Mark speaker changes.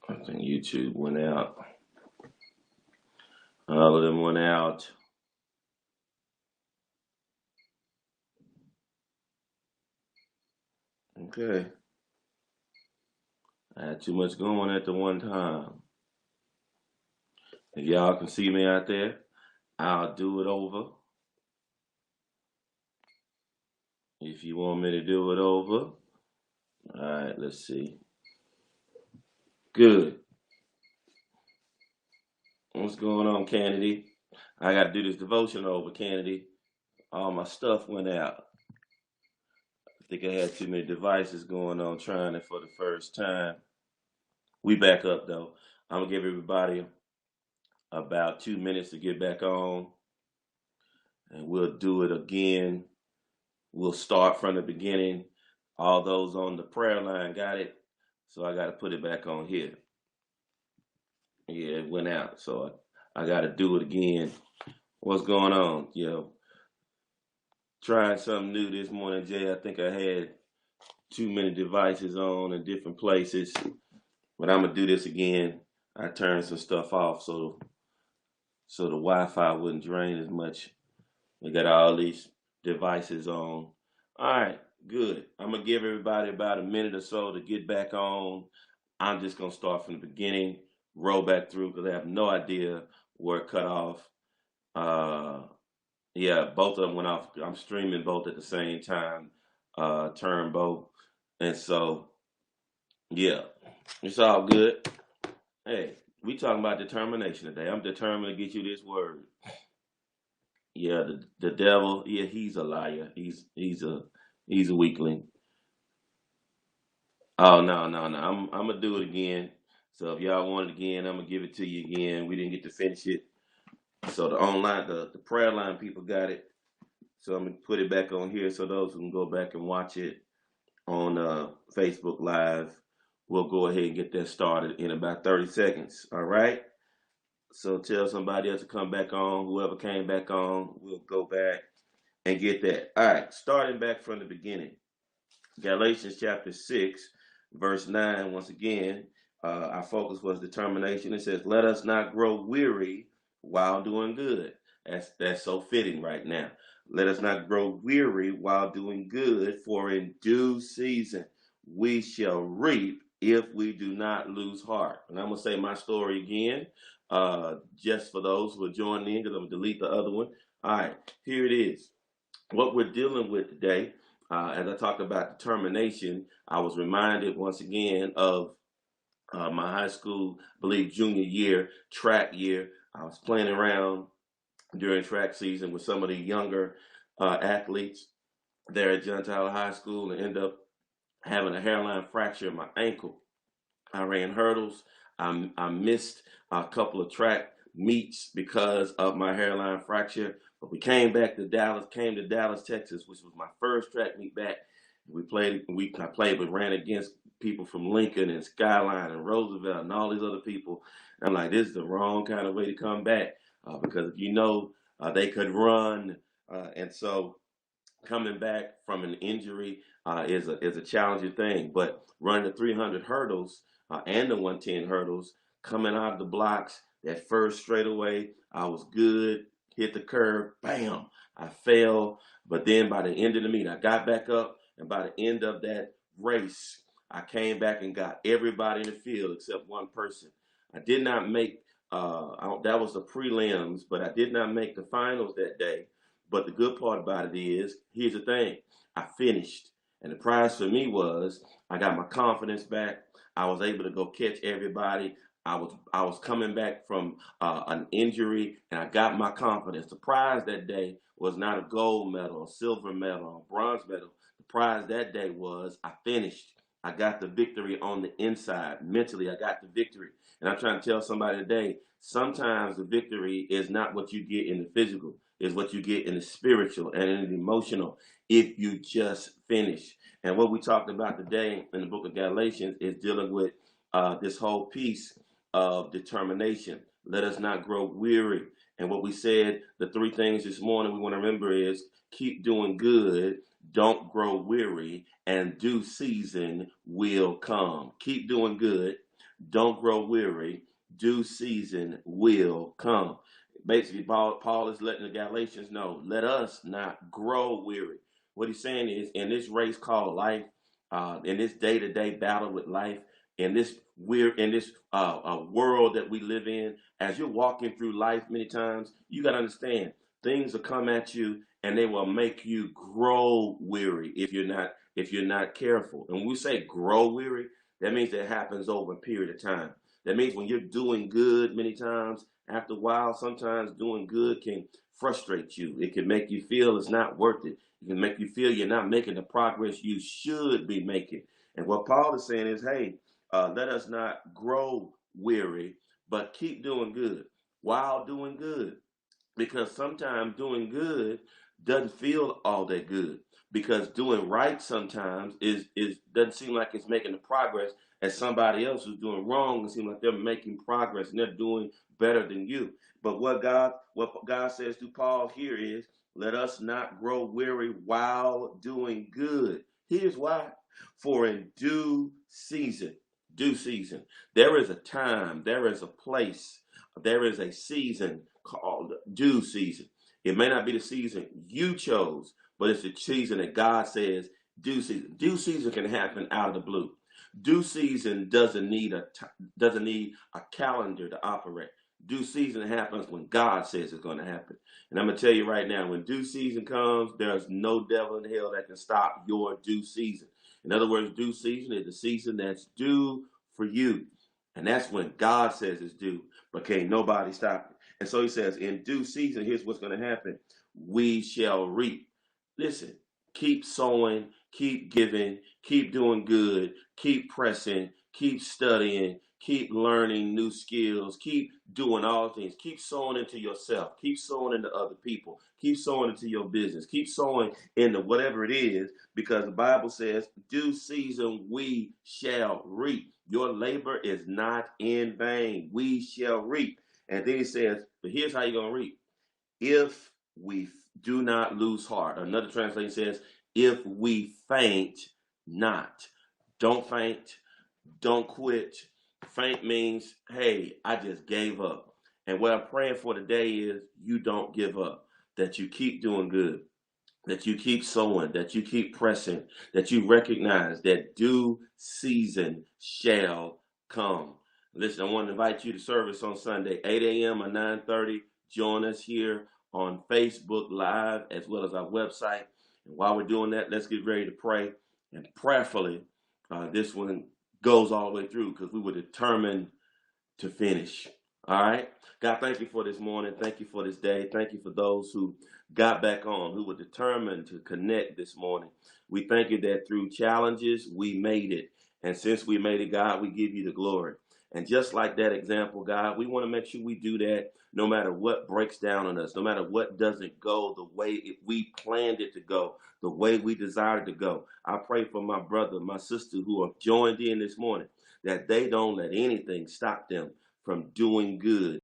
Speaker 1: I think YouTube went out. All of them went out. Okay. I had too much going at the one time. If y'all can see me out there, I'll do it over. If you want me to do it over. All right, let's see. Good. What's going on, Kennedy? I got to do this devotion over, Kennedy. All my stuff went out. I think I had too many devices going on trying it for the first time. We back up, though. I'm going to give everybody about 2 minutes to get back on, and we'll do it again. We'll start from the beginning. All those on the prayer line got it, so I got to put it back on here. Yeah, it went out, so I got to do it again. What's going on? Trying something new this morning, Jay. I think I had too many devices on in different places, but I'm gonna do this again. I turned some stuff off so the Wi-Fi wouldn't drain as much. We got all these devices on. All right, good. I'm gonna give everybody about a minute or so to get back on. I'm just gonna start from the beginning, roll back through because I have no idea where it cut off. Uh, yeah, both of them went off. I'm streaming both at the same time, turn both, and so yeah, it's all good. Hey, we talking about determination today. I'm determined to get you this word. Yeah, the devil. Yeah, he's a liar. He's a weakling. Oh no. I'm gonna do it again. So if y'all want it again, I'm gonna give it to you again. We didn't get to finish it. So the prayer line people got it. So I'm gonna put it back on here so those who can go back and watch it on Facebook Live. We'll go ahead and get that started in about 30 seconds. All right. So tell somebody else to come back on. Whoever came back on, we'll go back and get that. All right. Starting back from the beginning. Galatians chapter 6, verse 9. Once again, our focus was determination. It says, let us not grow weary while doing good. That's so fitting right now. Let us not grow weary while doing good, for in due season we shall reap if we do not lose heart. And I'm going to say my story again, just for those who are joining in, because I'm going to delete the other one. All right, here it is. What we're dealing with today, as I talked about determination, I was reminded once again of my high school, I believe junior year, track year. I was playing around during track season with some of the younger athletes there at Gentile High School and end up having a hairline fracture in my ankle. I ran hurdles. I missed a couple of track meets because of my hairline fracture. But we came to Dallas, Texas, which was my first track meet back. I played, but ran against people from Lincoln and Skyline and Roosevelt and all these other people. And I'm like, this is the wrong kind of way to come back because they could run, and so coming back from an injury is a challenging thing. But running the 300 hurdles and the 110 hurdles, coming out of the blocks, that first straightaway, I was good. Hit the curve, bam! I fell, but then by the end of the meet, I got back up, and by the end of that race, I came back and got everybody in the field except one person. I did not make. That was the prelims, but I did not make the finals that day. But the good part about it is, here's the thing, I finished. And the prize for me was I got my confidence back. I was able to go catch everybody. I was coming back from an injury, and I got my confidence. The prize that day was not a gold medal, a silver medal, a bronze medal. The prize that day was I finished. I got the victory on the inside. Mentally, I got the victory. And I'm trying to tell somebody today, sometimes the victory is not what you get in the physical, is what you get in the spiritual and in the emotional if you just finish. And what we talked about today in the book of Galatians is dealing with this whole piece of determination. Let us not grow weary. And what we said, the three things this morning we want to remember is keep doing good, don't grow weary, and due season will come. Keep doing good, Don't grow weary. Due season will come. Basically, Paul is letting the Galatians know, let us not grow weary. What he's saying is, in this race called life, in this day-to-day battle with life, in this world that we live in, as you're walking through life, many times you got to understand things will come at you and they will make you grow weary if you're not careful. And when we say grow weary, that means that happens over a period of time. That means when you're doing good, many times after a while, sometimes doing good can frustrate you. It can make you feel it's not worth it. It can make you feel you're not making the progress you should be making. And what Paul is saying is, hey, let us not grow weary, but keep doing good while doing good, because sometimes doing good doesn't feel all that good, because doing right sometimes is doesn't seem like it's making the progress as somebody else who's doing wrong. It seems like they're making progress and they're doing better than you. But what God says to Paul here is, let us not grow weary while doing good. Here's why: for in due season, there is a time, there is a place, there is a season called due season. It may not be the season you chose, but it's the season that God says due season. Due season can happen out of the blue. Due season doesn't need a calendar to operate. Due season happens when God says it's going to happen. And I'm going to tell you right now, when due season comes, there's no devil in hell that can stop your due season. In other words, due season is the season that's due for you. And that's when God says it's due, but can't nobody stop it. And so he says, in due season, here's what's going to happen: we shall reap. Listen, keep sowing, keep giving, keep doing good, keep pressing, keep studying, keep learning new skills, keep doing all things, keep sowing into yourself, keep sowing into other people, keep sowing into your business, keep sowing into whatever it is, because the Bible says, due season we shall reap. Your labor is not in vain. We shall reap. And then he says, but here's how you're going to reap: if we do not lose heart. Another translation says, if we faint not. Don't faint. Don't quit. Faint means, hey, I just gave up. And what I'm praying for today is you don't give up, that you keep doing good, that you keep sowing, that you keep pressing, that you recognize that due season shall come. Listen, I want to invite you to service on Sunday, 8 a.m. or 9:30. Join us here on Facebook Live as well as our website. And while we're doing that, let's get ready to pray. And prayerfully, this one goes all the way through, because we were determined to finish. All right. God, thank you for this morning. Thank you for this day. Thank you for those who got back on, who were determined to connect this morning. We thank you that through challenges, we made it. And since we made it, God, we give you the glory. And just like that example, God, we want to make sure we do that no matter what breaks down on us, no matter what doesn't go the way we planned it to go, the way we desired to go. I pray for my brother, my sister who have joined in this morning, that they don't let anything stop them from doing good